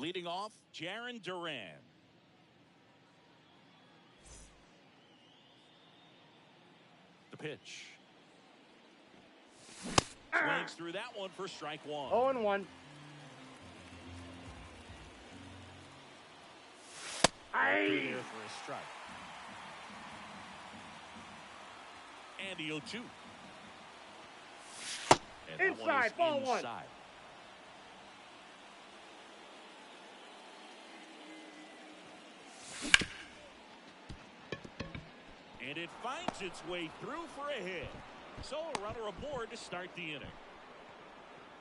Leading off, Jaron Duran. The pitch. Swings through that one for strike one. 0-1. Here for a strike. And the 0-2. And inside, ball one. And it finds its way through for a hit. So a runner aboard to start the inning.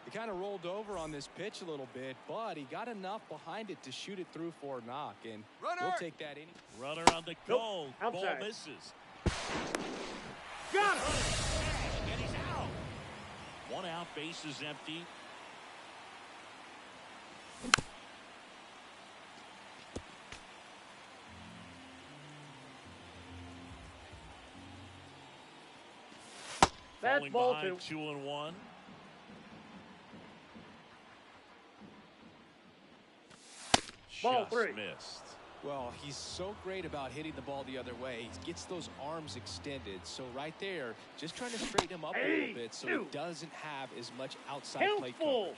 He kind of rolled over on this pitch a little bit, but he got enough behind it to shoot it through for a knock, and we'll take that inning. Runner on the go. Nope. Ball misses. Got him. And he's out. One out, base is empty. That's Falling ball behind 2. 2-1. Ball Just 3. missed. Well, he's so great about hitting the ball the other way. He gets those arms extended. So right there, just trying to straighten him up a little bit so he doesn't have as much outside plate coverage.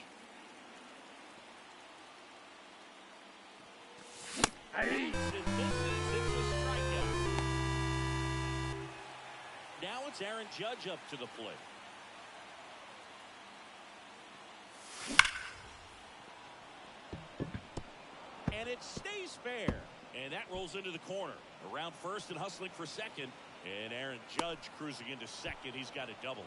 Now it's Aaron Judge up to the plate. And it stays fair. And that rolls into the corner. Around first and hustling for second. And Aaron Judge cruising into second. He's got a double.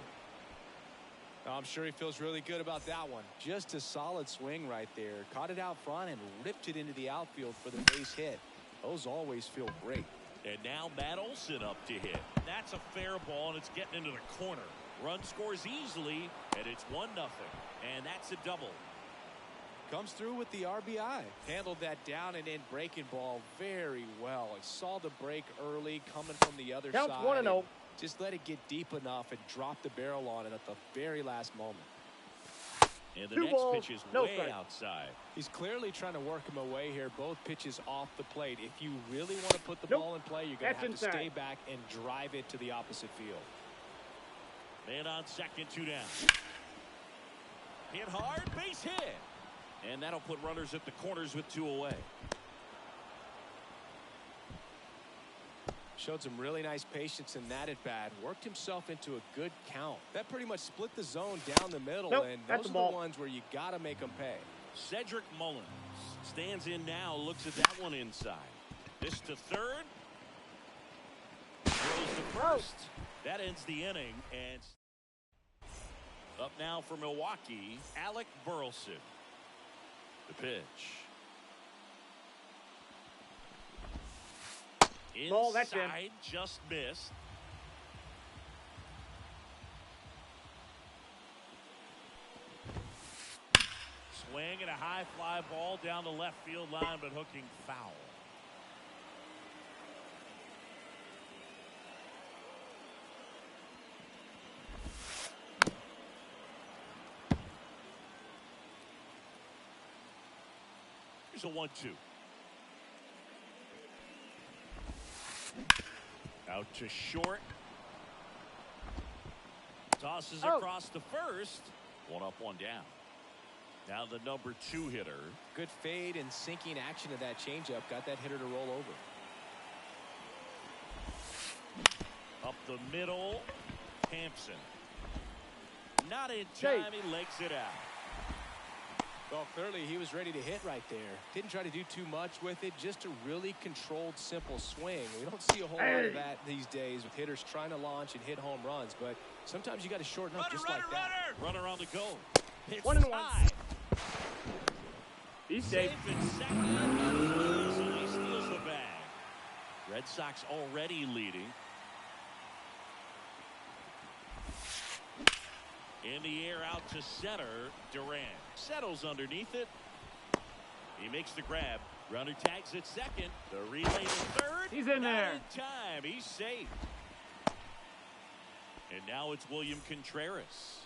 I'm sure he feels really good about that one. Just a solid swing right there. Caught it out front and ripped it into the outfield for the base hit. Those always feel great. And now Matt Olson up to hit. That's a fair ball, and it's getting into the corner. Run scores easily, and it's 1-0. And that's a double. Comes through with the RBI. Handled that down and in breaking ball very well. I saw the break early coming from the other Counts side. 1-0. Just let it get deep enough and drop the barrel on it at the very last moment. And the 2 next balls, pitch is no way strike. outside. He's clearly trying to work him away here. Both pitches off the plate. If you really want to put the ball in play, you're going to have to stay back and drive it to the opposite field. Man on second, 2 down. Hit hard, base hit. And that'll put runners at the corners with 2 away. Showed some really nice patience in that at bat. Worked himself into a good count. That pretty much split the zone down the middle. And those are the ones where you got to make them pay. Cedric Mullins stands in now, looks at that one inside. This to third. Throws to first. That ends the inning. And up now for Milwaukee, Alec Burleson. The pitch. Ball, that's in. Inside, just missed. Swing and a high fly ball down the left field line, but hooking foul. Here's a 1-2. Out to short. Tosses across to first. 1 up, 1 down. Now the number 2 hitter. Good fade and sinking action of that changeup. Got that hitter to roll over. Up the middle. Hampson. Not in time. He legs it out. Well, clearly he was ready to hit right there. Didn't try to do too much with it. Just a really controlled, simple swing. We don't see a whole lot of that these days with hitters trying to launch and hit home runs. But sometimes you got to shorten up just like that. Runner on the go. Hits 1-1. high. He's safe. In second. Easily steals the bag. Red Sox already leading. In the air out to center. Durant settles underneath it. He makes the grab. Runner tags at second. The relay to third. He's in there. Not in time. He's safe. And now it's William Contreras.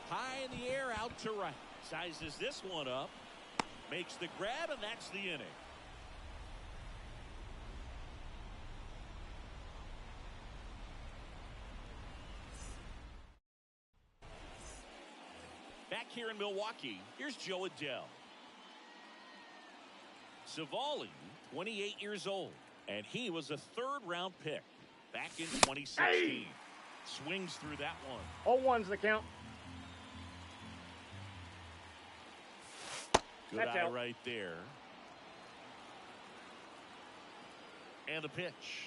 High in the air, out to right. Sizes this one up. Makes the grab, and that's the inning. Back here in Milwaukee, here's Joe Adele. Savali, 28 years old, and he was a third-round pick back in 2016. Hey! Swings through that one. 0-1's the count. Good That's eye out. right there. And the pitch.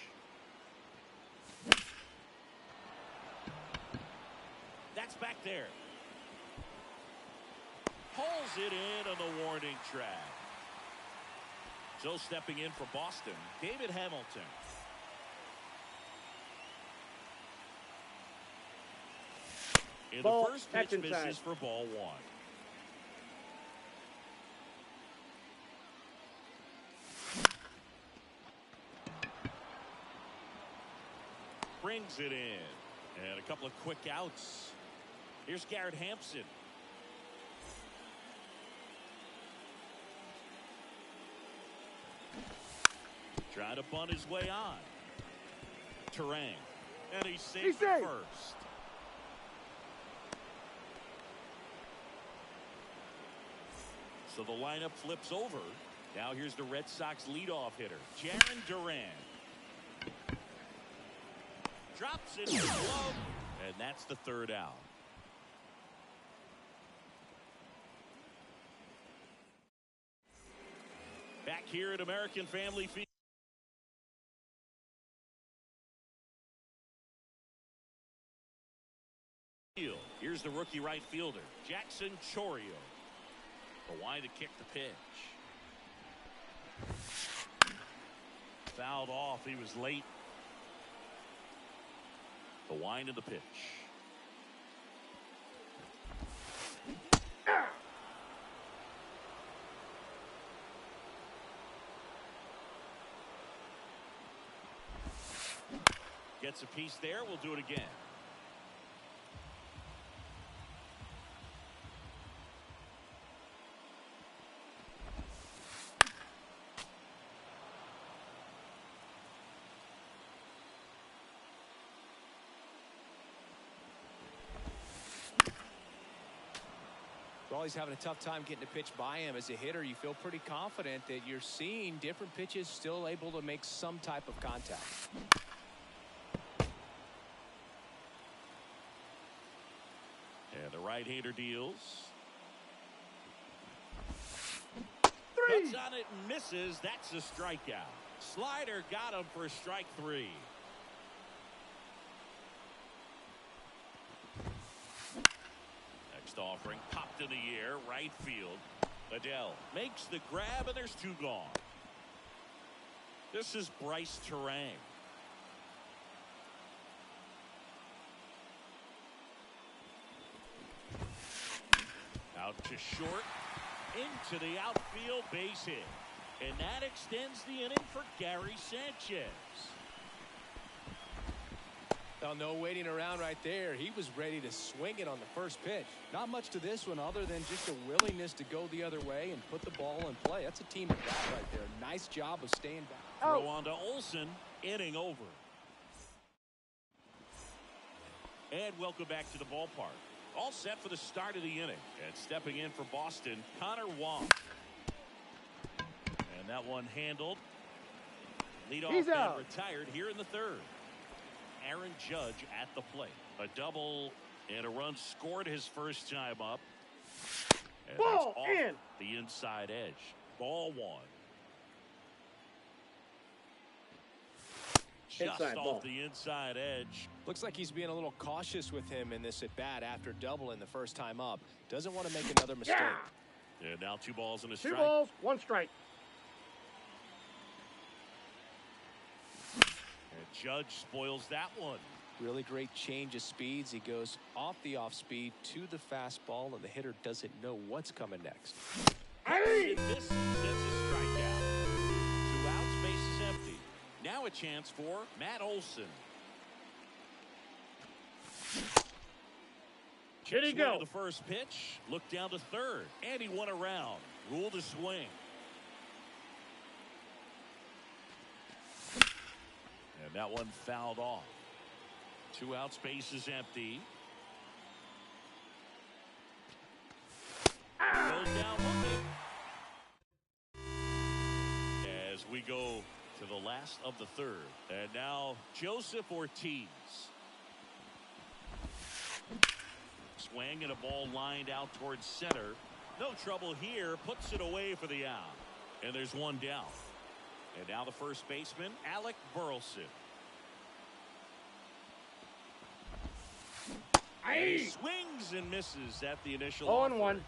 That's back there. Pulls it in on the warning track. So stepping in for Boston, David Hamilton. In Ball, the first pitch, that's inside. misses for ball one. Brings it in. And a couple of quick outs. Here's Garrett Hampson. Trying to bunt his way on. Terang. And he's safe at first. So the lineup flips over. Now here's the Red Sox leadoff hitter, Jarren Duran. Drops it in the glove, and that's the third out. Back here at American Family Field. Here's the rookie right fielder, Jackson Chourio. The line to kick the pitch. Fouled off. He was late. The wind of the pitch. Gets a piece there. We'll do it again. Always having a tough time getting a pitch by him. As a hitter, you feel pretty confident that you're seeing different pitches still able to make some type of contact. And the right-hander deals. Three. Cuts on it and misses. That's a strikeout. Slider got him for strike three. Offering popped in the air, right field. Adele makes the grab, and there's two gone. This is Bryce Terang. Out to short, into the outfield, base hit, and that extends the inning for Gary Sanchez. Well, no waiting around right there. He was ready to swing it on the first pitch. Not much to this one other than just a willingness to go the other way and put the ball in play. That's a team at bat right there. Nice job of staying back. Throw on to Olsen. Inning over. And welcome back to the ballpark. All set for the start of the inning. And stepping in for Boston, Connor Wong. And that one handled. Leadoff man retired here in the third. Aaron Judge at the plate. A double and a run scored his first time up. And Ball off in. The inside edge. Ball one. Just Inside off ball. the inside edge. Looks like he's being a little cautious with him in this at bat after doubling the first time up. Doesn't want to make another mistake. Yeah. And now 2 balls and a Two strike. balls, 1 strike. And Judge spoils that one. Really great change of speeds. He goes off the off speed to the fastball, and the hitter doesn't know what's coming next. Hey! This is a strikeout. 2 outs, base is empty. Now a chance for Matt Olson. Here he Swing go. the first pitch. Look down to third. And he won around. Ruled a swing. And that one fouled off. 2 outs, bases empty. Goes down looking. As we go to the last of the third. And now Joseph Ortiz. Swing and a ball lined out towards center. No trouble here. Puts it away for the out. And there's one down. And now the first baseman, Alec Burleson. He swings and misses at the initial 0-1.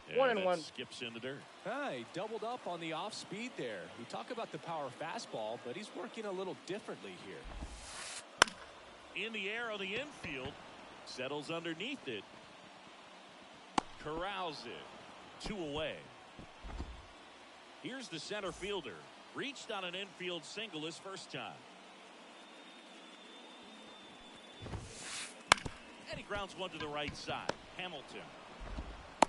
And 1-1. skips in the dirt. He doubled up on the off speed there. We talk about the power fastball, but he's working a little differently here. In the air on the infield. Settles underneath it. Corrals it. 2 away. Here's the center fielder. Reached on an infield single his first time. And he grounds one to the right side. Hamilton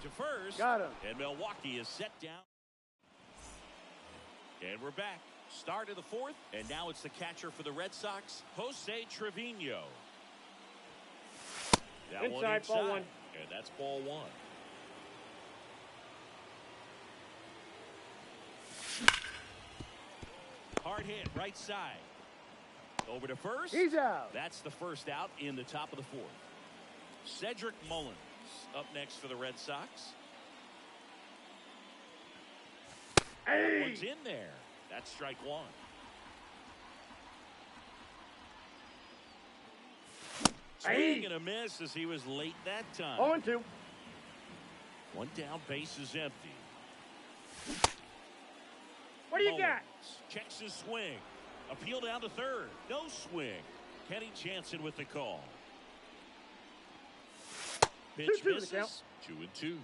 to first. Got him. And Milwaukee is set down. And we're back. Start of the fourth. And now it's the catcher for the Red Sox, Jose Trevino. That one Inside, ball 1. And that's ball 1. Hard hit, right side. Over to first. He's out. That's the first out in the top of the fourth. Cedric Mullins up next for the Red Sox. One's in there. That's strike 1. Swing and a miss as he was late that time. 0-2. One down, base is empty. What do you got? Checks his swing. Appeal down to third. No swing. Kenny Jansen with the call. Pitch 2-2 misses. the count. 2-2.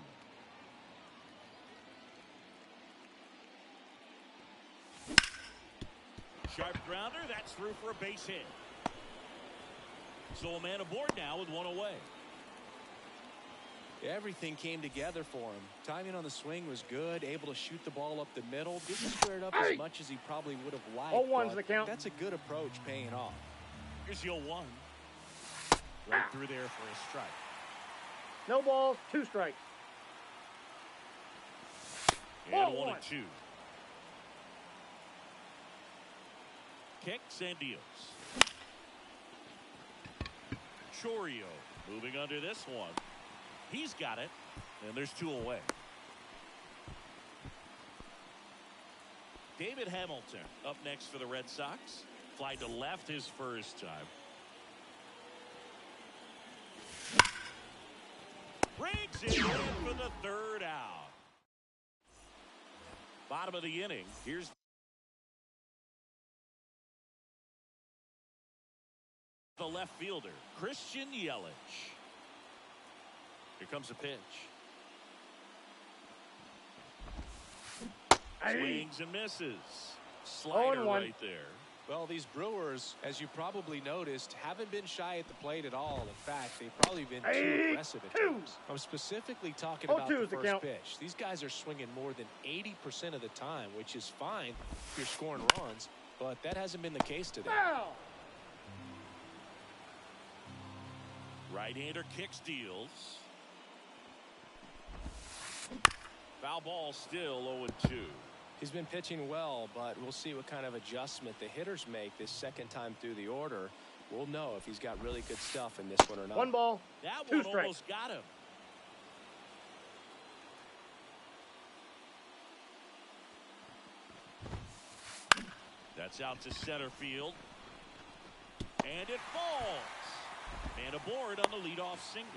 Sharp grounder. That's through for a base hit. So a man aboard now with 1 away. Everything came together for him. Timing on the swing was good. Able to shoot the ball up the middle. Didn't square it up as much as he probably would have liked. 0-1's the count. That's a good approach, paying off. Here's your 1. Right through there for a strike. No balls, 2 strikes. And 1-2. Kicks and deals. Chorio moving under this one. He's got it. And there's 2 away. David Hamilton up next for the Red Sox. Fly to left his first time. Brings it in for the 3rd out. Bottom of the inning. Here's the left fielder, Christian Yelich. Here comes a pitch. Swings and misses. Slider 0-1. right there. Well, these Brewers, as you probably noticed, haven't been shy at the plate at all. In fact, they've probably been too aggressive at times. I'm specifically talking about the first pitch. These guys are swinging more than 80% of the time, which is fine if you're scoring runs, but that hasn't been the case today. Foul. Right-hander kicks, deals. Foul ball still 0-2. He's been pitching well, but we'll see what kind of adjustment the hitters make this second time through the order. We'll know if he's got really good stuff in this one or not. 1 ball, That 2 one strikes. almost got him. That's out to center field. And it falls. And aboard on the leadoff single.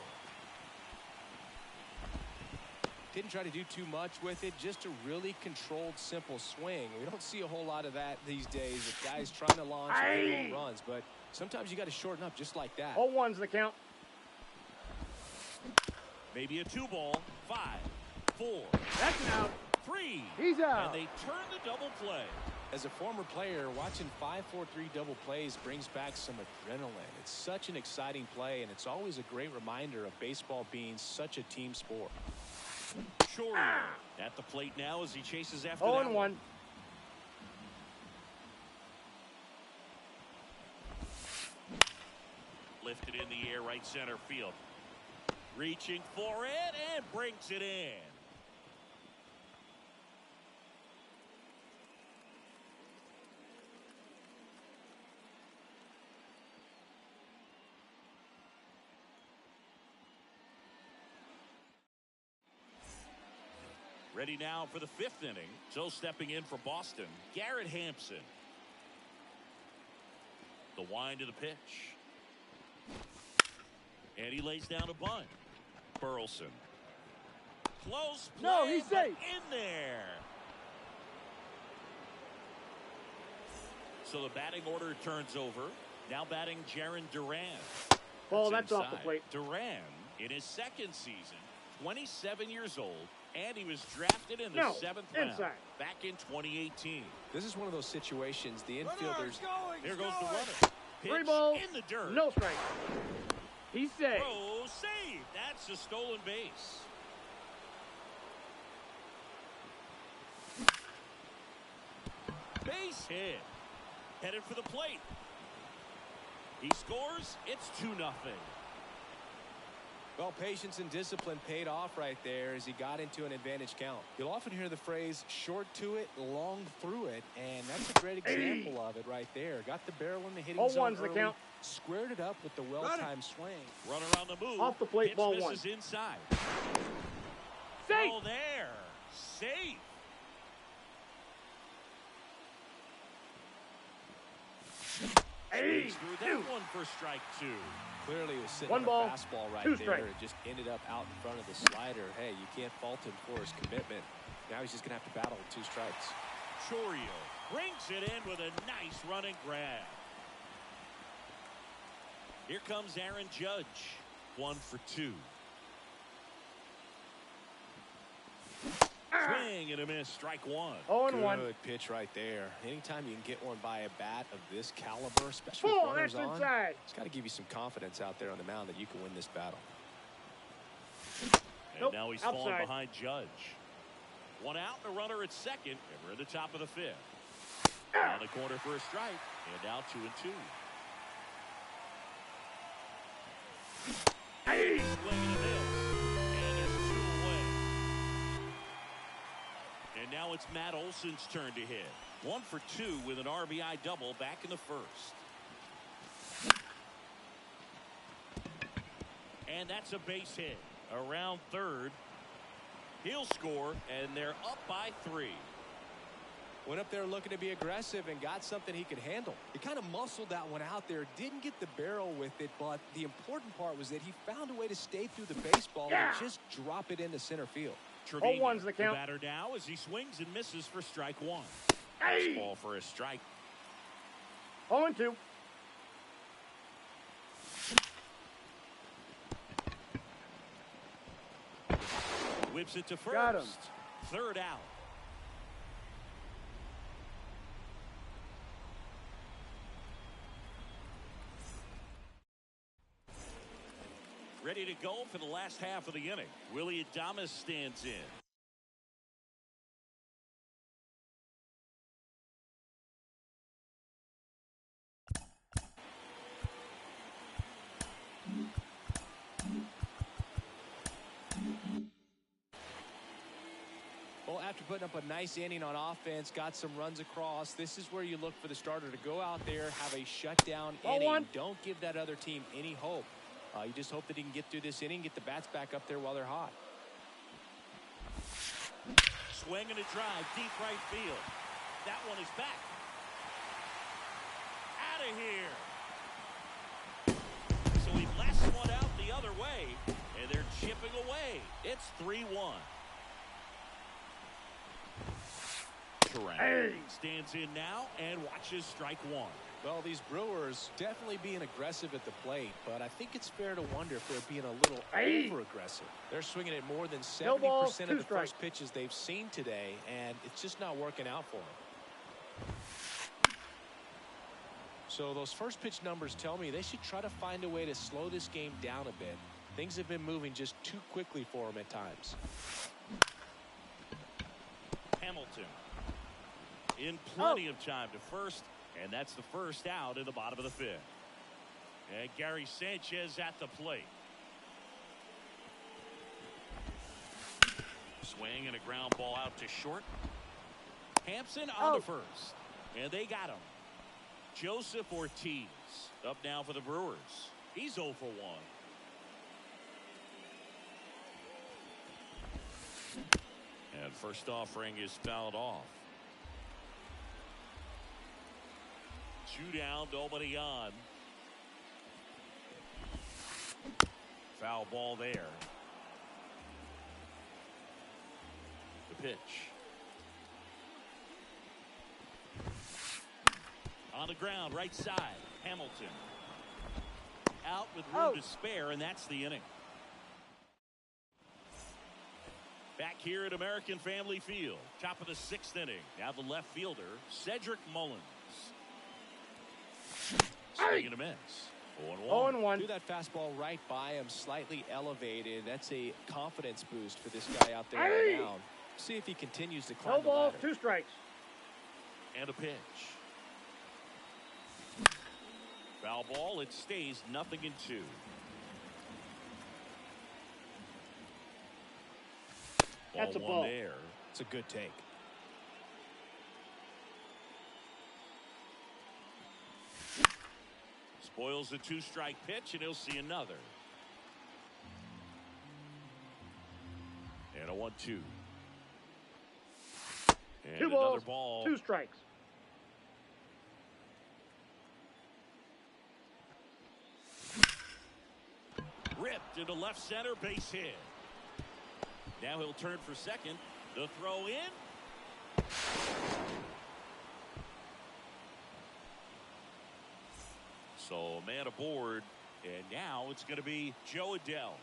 Didn't try to do too much with it, just a really controlled, simple swing. We don't see a whole lot of that these days with guys trying to launch and hit home runs, but sometimes you got to shorten up just like that. 0-1's the count. Maybe a 2 ball. 5, 4. That's an out. 3. He's out. And they turn the double play. As a former player, watching 5-4-3 double plays brings back some adrenaline. It's such an exciting play, and it's always a great reminder of baseball being such a team sport. Sure. At the plate now as he chases after 0-1. Lifted in the air, right center field. Reaching for it and brings it in. Ready now for the 5th inning. So stepping in for Boston, Garrett Hampson. The wind of the pitch. And he lays down a bunt. Burleson. Close play. No, he's safe. In there. So the batting order turns over. Now batting Jarren Duran. Ball, that's off the plate. Duran in his 2nd season, 27 years old, and he was drafted in the 7th round back in 2018. This is one of those situations the infielders. There goes the runner. Pitch 3 balls, in the dirt. no strike. He's safe. Throw saved. That's a stolen base. Base hit. Headed for the plate. He scores. It's 2-0. Well, patience and discipline paid off right there as he got into an advantage count. You'll often hear the phrase short to it, long through it, and that's a great example of it right there. Got the barrel in the hitting zone early, the count. squared it up with the well-timed swing. Runner on the move. Off the plate, Pitch ball misses 1. Inside. Safe. Oh, there. Safe. Hey, Through that one for strike 2. Clearly, he was sitting 1 on ball, a fastball right 2 there. strikes. It just ended up out in front of the slider. Hey, you can't fault him for his commitment. Now he's just going to have to battle with 2 strikes. Chorio brings it in with a nice running grab. Here comes Aaron Judge. 1 for 2. Swing and a miss. Strike 1. 0-1. Good pitch right there. Anytime you can get one by a bat of this caliber, especially Ball, with runners that's on, inside. it's got to give you some confidence out there on the mound that you can win this battle. And now he's falling outside. behind Judge. 1 out, the runner at 2nd, and we're at the top of the 5th. On the corner for a strike, and now 2-2. Hey. Swing and a miss, and it's 2 away. And now it's Matt Olson's turn to hit. 1 for 2 with an RBI double back in the 1st. And that's a base hit. Around 3rd. He'll score, and they're up by 3. Went up there looking to be aggressive and got something he could handle. He kind of muscled that one out there. Didn't get the barrel with it, but the important part was that he found a way to stay through the baseball and just drop it into center field. 0-1's the count. Batter now as he swings and misses for strike 1. Hey. Ball for a strike. 0-2. Whips it to first. Got him. 3rd out. Ready to go for the last half of the inning. Willie Adames stands in. Well, after putting up a nice inning on offense, got some runs across, this is where you look for the starter to go out there, have a shutdown inning. 0-1. Don't give that other team any hope. You just hope that he can get through this inning, get the bats back up there while they're hot. Swing and a drive, deep right field. That one is back. Out of here. So he blasts one out the other way, and they're chipping away. It's 3-1. Hey. Stands in now and watches strike 1. Well, these Brewers definitely being aggressive at the plate, but I think it's fair to wonder if they're being a little over-aggressive. They're swinging at more than 70% of the first pitches they've seen today, and it's just not working out for them. So those first pitch numbers tell me they should try to find a way to slow this game down a bit. Things have been moving just too quickly for him at times. Hamilton in plenty of time to first, and that's the first out in the bottom of the fifth. And Gary Sanchez at the plate. Swing and a ground ball out to short. Hampson on the first, and they got him. Joseph Ortiz up now for the Brewers. He's 0 for 1. And first offering is fouled off. 2 down, nobody on. Foul ball there. The pitch. On the ground, right side, Hamilton. Out with room to spare, and that's the inning. Back here at American Family Field, top of the 6th inning. Now the left fielder, Cedric Mullins. Swing and a miss. 0-1. Threw that fastball right by him, slightly elevated. That's a confidence boost for this guy out there right now. See if he continues to climb No balls, the ladder. 2 strikes. And a pitch. Foul ball, it stays 0-2. That's a ball. There. It's a good take. Spoils the 2-strike pitch, and he'll see another. And a 1-2. And 2 another balls, ball. 2 strikes. Ripped into left center, base hit. Now he'll turn for second. The throw in. So a man aboard, and now it's going to be Joe Adell.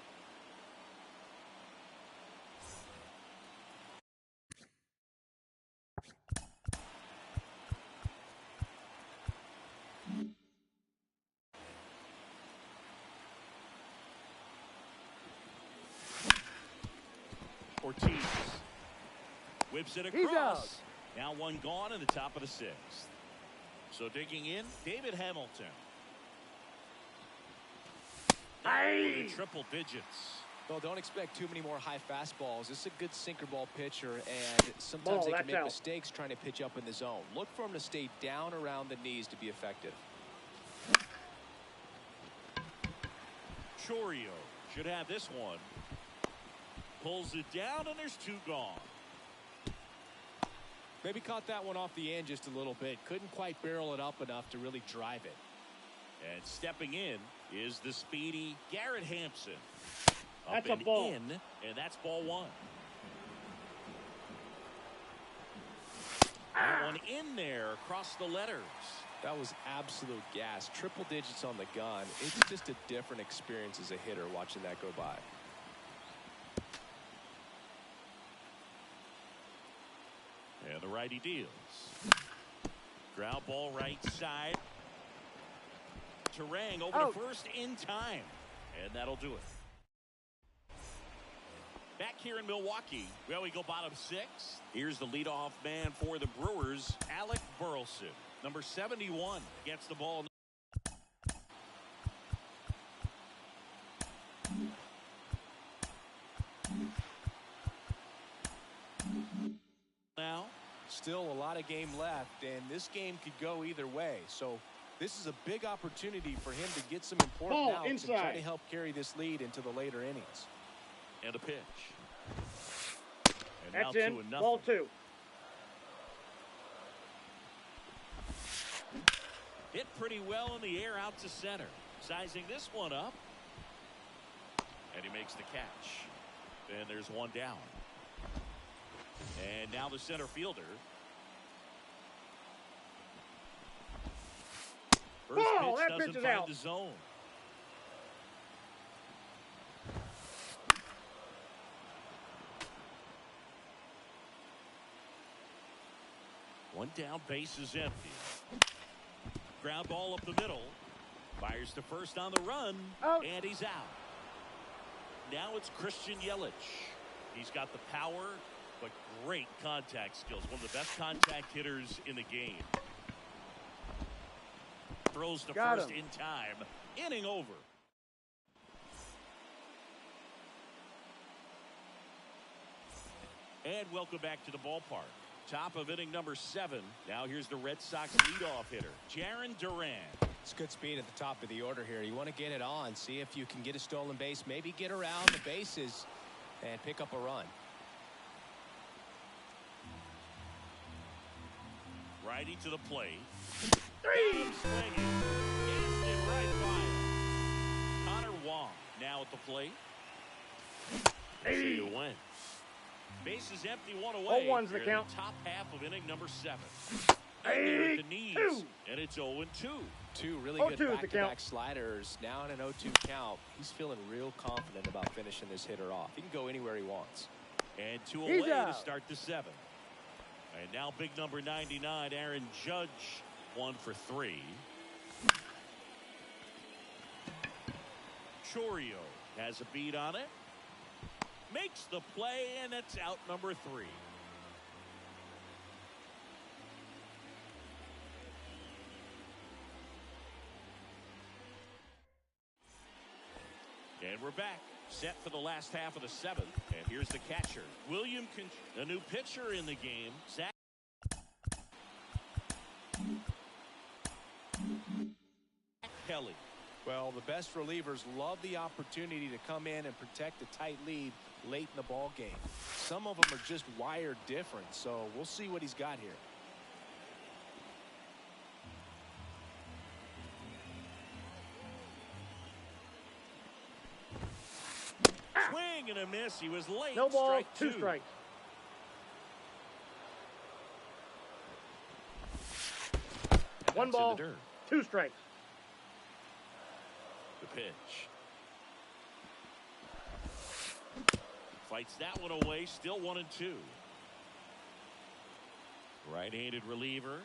Ortiz whips it across. Now one gone in the top of the 6th. So digging in, David Hamilton. Hey! Triple digits. Well, don't expect too many more high fastballs. This is a good sinker ball pitcher, and sometimes they can make mistakes trying to pitch up in the zone. Look for him to stay down around the knees to be effective. Chorio should have this one. Pulls it down, and there's 2 gone. Maybe caught that one off the end just a little bit. Couldn't quite barrel it up enough to really drive it. And stepping in is the speedy Garrett Hampson. That's up a ball. In, and that's ball 1. That one in there across the letters. That was absolute gas. Triple digits on the gun. It's just a different experience as a hitter watching that go by. And the righty deals. Ground ball right side. Terang over to first in time. And that'll do it. Back here in Milwaukee, well, we go bottom 6. Here's the leadoff man for the Brewers, Alec Burleson. Number 71 gets the ball. Now, still a lot of game left, and this game could go either way. So this is a big opportunity for him to get some important outs and try to help carry this lead into the later innings. And a pitch. And that's now in. 2-0. Ball 2. Hit pretty well in the air out to center. Sizing this one up. And he makes the catch. And there's 1 down. And now the center fielder. First pitch doesn't find the zone. One down, base is empty. Ground ball up the middle. Fires to first on the run. And he's out. Now it's Christian Yelich. He's got the power, but great contact skills. One of the best contact hitters in the game. Throws to first in time. Inning over. And welcome back to the ballpark. Top of inning number 7. Now here's the Red Sox leadoff hitter, Jarren Duran. It's good speed at the top of the order here. You want to get it on, see if you can get a stolen base, maybe get around the bases and pick up a run. Righty to the plate. 3. Swinging. Instant right by. Connor Wong now at the plate. 2-1. Bases empty, one away. 0-1's the count. Top half of inning number 7. 8-2. The knees, and it's 0-2. Two really good back-to-back sliders. Now in an 0-2 count. He's feeling real confident about finishing this hitter off. He can go anywhere he wants. And 2 away to start the 7th. And now big number 99, Aaron Judge, 1 for 3. Chourio has a beat on it. Makes the play, and it's out number 3. And we're back, set for the last half of the 7th. And here's the catcher, William the new pitcher in the game, Zach Kelly. Well, the best relievers love the opportunity to come in and protect a tight lead late in the ball game. Some of them are just wired different, so we'll see what he's got here. Swing and a miss. He was late. No ball, strike 2 strikes. One ball, 2 strikes. The pitch. Fights that one away. Still 1-2. Right-handed reliever.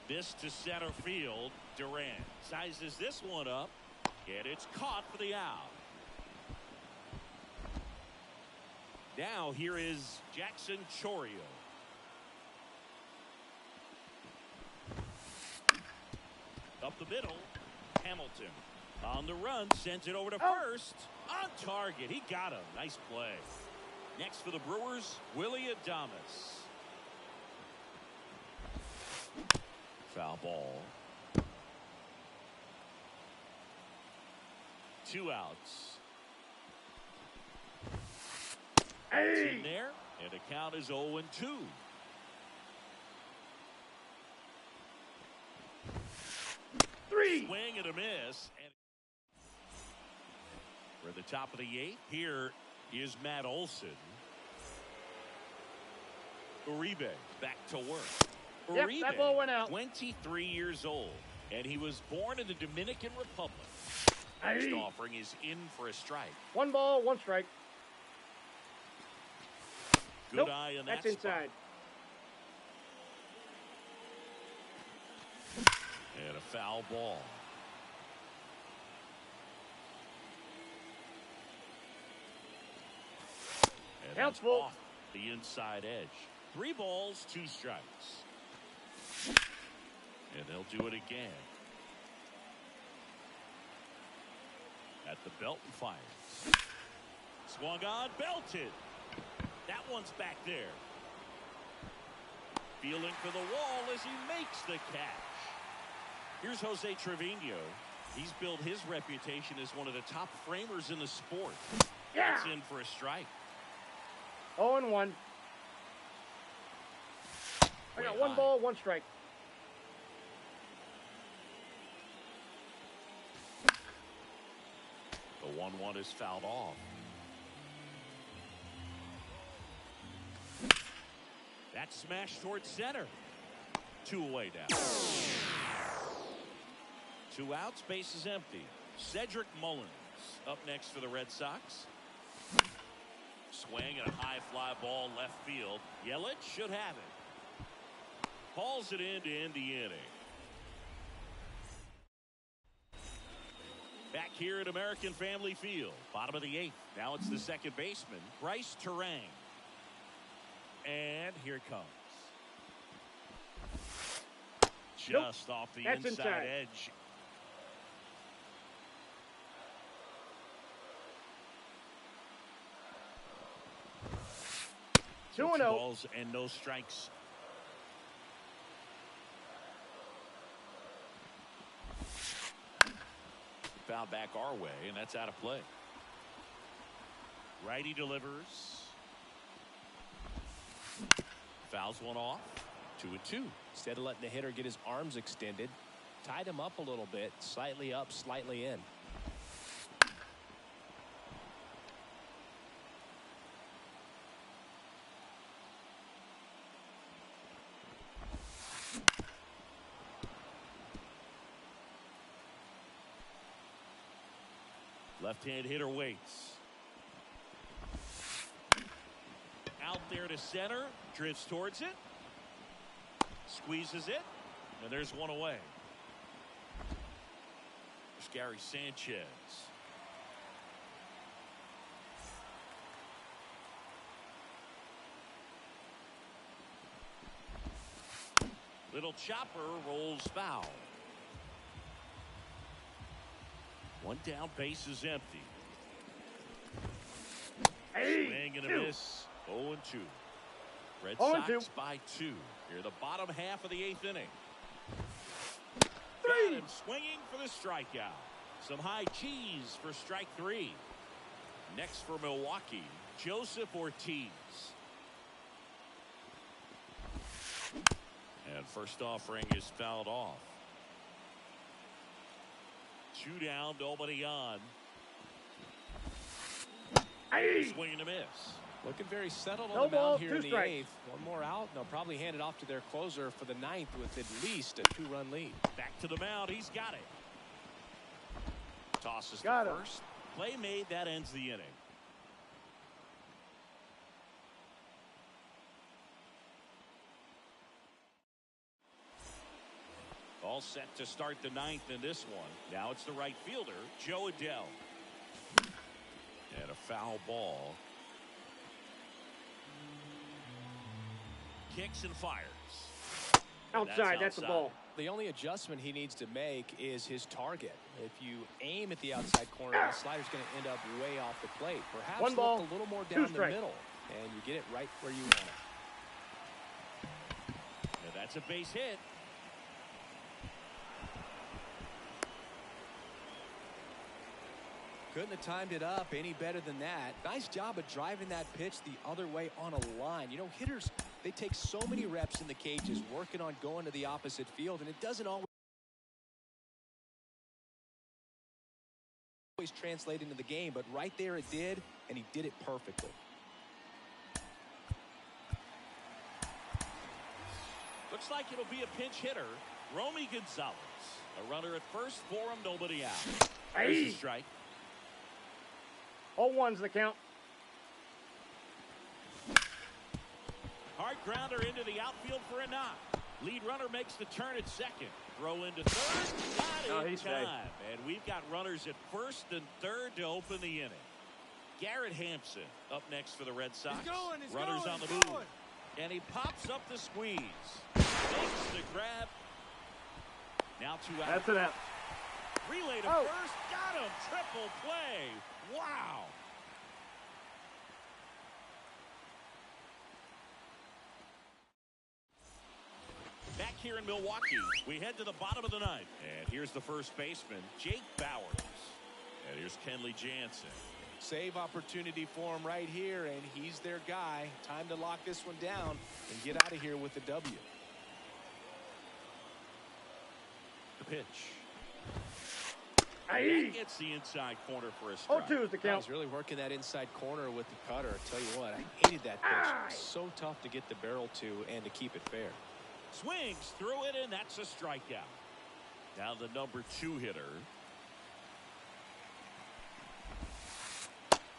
This to center field. Duran sizes this one up. And it's caught for the out. Now here is Jackson Chourio. Up the middle, Hamilton on the run, sends it over to first. On target, he got him. Nice play. Next for the Brewers, Willie Adames. Foul ball. 2 outs. It's in there, and the count is 0-2. Swing and a miss. And we're at the top of the 8th. Here is Matt Olson. Uribe back to work. Uribe, that ball went out. 23 years old, and he was born in the Dominican Republic. Next offering is in for a strike. 1 ball, 1 strike. Good eye on that. That's inside. And a foul ball. And Counts that's full. off the inside edge. 3 balls, 2 strikes. And they'll do it again. At the belt and fires. Swung on, belted. That one's back there. Feeling for the wall as he makes the catch. Here's Jose Trevino. He's built his reputation as one of the top framers in the sport. That's in for a strike. 0-1. I got 1 ball, 1 strike. The 1-1 is fouled off. That's smashed towards center. 2 away now. 2 outs, base is empty. Cedric Mullins up next for the Red Sox. Swing and a high fly ball left field. Yelich should have it. Hauls it in to end the inning. Back here at American Family Field, bottom of the 8th. Now it's the second baseman, Bryce Terang. And here it comes. Just off the inside edge. Two balls and no strikes. Foul back our way, and that's out of play. Righty delivers. Fouls one off. 2-2. Instead of letting the hitter get his arms extended, tied him up a little bit, slightly up, slightly in. Left-hand hitter waits. Out there to center. Drifts towards it. Squeezes it. And there's one away. There's Gary Sanchez. Little chopper rolls foul. One down, base is empty. Swing and a miss. 0-2. Red Sox by 2. Here the bottom half of the 8th inning. Got him swinging for the strikeout. Some high cheese for strike 3. Next for Milwaukee, Joseph Ortiz. And first offering is fouled off. 2 down, nobody on. Swing and a miss. Looking very settled on the mound here in the 8th. One more out, and they'll probably hand it off to their closer for the 9th with at least a 2-run lead. Back to the mound, he's got it. Tosses got the him. first. Play made, that ends the inning. All set to start the 9th in this one. Now it's the right fielder, Joe Adele. And a foul ball. Kicks and fires. Outside, that's the ball. The only adjustment he needs to make is his target. If you aim at the outside corner, the slider's going to end up way off the plate. Perhaps one ball, look a little more down the middle, and you get it right where you want it. And that's a base hit. Couldn't have timed it up any better than that. Nice job of driving that pitch the other way on a line. You know, hitters, they take so many reps in the cages working on going to the opposite field, and it doesn't always translate into the game, but right there it did, and he did it perfectly. Looks like it'll be a pinch hitter, Romy Gonzalez. A runner at first for him, nobody out. There's a strike. 0-1's the count. Hard grounder into the outfield for a knock. Lead runner makes the turn at second. Throw into third. Got it in time. And we've got runners at first and third to open the inning. Garrett Hampson up next for the Red Sox. Runners on the move. And he pops up the squeeze. Makes the grab. Now 2 out. That's it out. Relay to first. Got him. Triple play. Wow. Back here in Milwaukee, we head to the bottom of the 9th. And here's the first baseman, Jake Bauers. And here's Kenley Jansen. Save opportunity for him right here, and he's their guy. Time to lock this one down and get out of here with the W. The pitch. That gets the inside corner for a strike. 0-2 is the count. He's really working that inside corner with the cutter. I tell you what, I hated that pitch. So tough to get the barrel to and to keep it fair. Swings through it, and that's a strikeout. Now the number 2 hitter.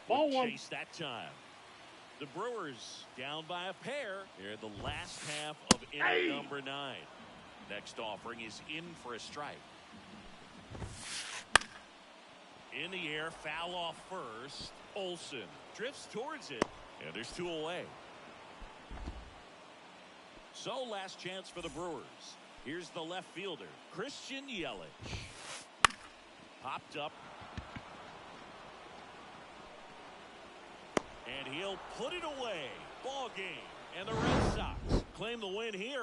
Ball 1. Chase that time. The Brewers down by a pair here in the last half of inning number 9. Next offering is in for a strike. In the air, foul off first. Olsen drifts towards it, and there's 2 away. So last chance for the Brewers. Here's the left fielder, Christian Yelich. Popped up. And he'll put it away. Ball game. And the Red Sox claim the win here.